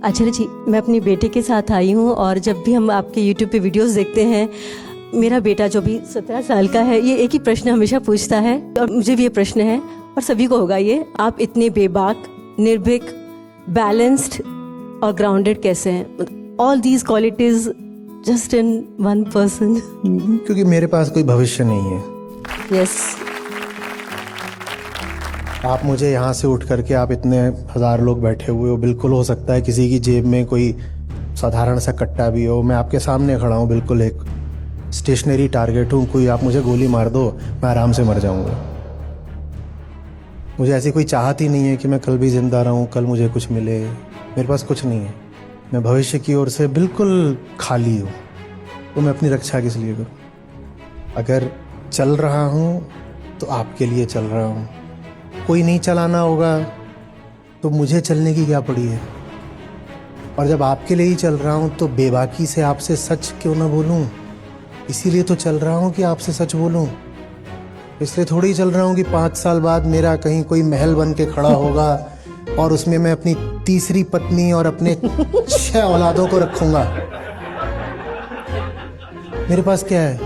आचार्य जी, मैं अपनी बेटे के साथ आई हूँ और जब भी हम आपके यूट्यूब पे वीडियोस देखते हैं, मेरा बेटा जो भी 17 साल का है, ये एक ही प्रश्न हमेशा पूछता है और मुझे भी ये प्रश्न है और सभी को होगा ये, आप इतने बेबाक, निर्भीक, बैलेंस्ड और ग्राउंडेड कैसे हैं? All these qualities just in one person. क्योंकि मेरे पास कोई भविष्य नहीं है। यस। आप मुझे यहाँ से उठ करके, आप इतने हजार लोग बैठे हुए हो, बिल्कुल हो सकता है किसी की जेब में कोई साधारण सा कट्टा भी हो। मैं आपके सामने खड़ा हूँ, बिल्कुल एक स्टेशनरी टारगेट हूँ। कोई आप मुझे गोली मार दो, मैं आराम से मर जाऊंगा। मुझे ऐसी कोई चाहत ही नहीं है कि मैं कल भी जिंदा रहूँ, कल मुझे कुछ मिले। मेरे पास कुछ नहीं है। मैं भविष्य की ओर से बिल्कुल खाली हूँ, तो मैं अपनी रक्षा किस लिए करूँ? अगर चल रहा हूँ तो आपके लिए चल रहा हूँ। कोई नहीं चलाना होगा तो मुझे चलने की क्या पड़ी है? और जब आपके लिए ही चल रहा हूँ तो बेबाकी से आपसे सच क्यों ना बोलूँ? इसीलिए तो चल रहा हूँ कि आपसे सच बोलूँ। इसलिए थोड़ी चल रहा हूँ कि 5 साल बाद मेरा कहीं कोई महल बन के खड़ा होगा और उसमें मैं अपनी तीसरी पत्नी और अपने 6 औलादों को रखूंगा। मेरे पास क्या है?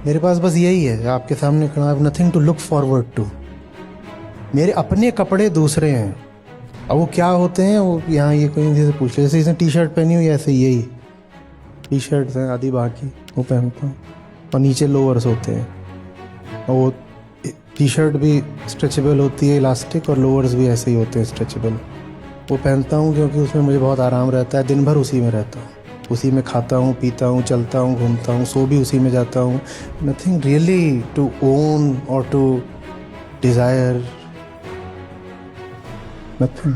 मेरे पास बस यही है, आपके सामने खड़ा। I have nothing to look forward to. मेरे अपने कपड़े दूसरे हैं। अब वो क्या होते हैं, वो यहाँ ये कोई से पूछ ले। जैसे इसने टी शर्ट पहनी हुई, ऐसे यही टी शर्ट्स हैं आधी बाकी, वो पहनता हूँ। और नीचे लोअर्स होते हैं, और वो टी शर्ट भी स्ट्रेचेबल होती है, इलास्टिक, और लोअर्स भी ऐसे ही होते हैं स्ट्रेचेबल। वो पहनता हूँ क्योंकि उसमें मुझे बहुत आराम रहता है। दिन भर उसी में रहता हूँ, उसी में खाता हूँ, पीता हूँ, चलता हूँ, घूमता हूँ, सो भी उसी में जाता हूँ। नथिंग रियली टू ओन और टू डिज़ायर, नथिंग।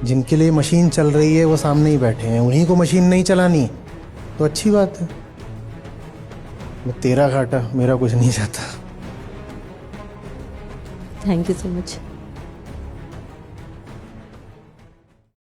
जिनके लिए मशीन चल रही है वो सामने ही बैठे हैं, उन्हीं को मशीन नहीं चलानी तो अच्छी बात है। मैं तेरा घाटा, मेरा कुछ नहीं जाता। Thank you so much.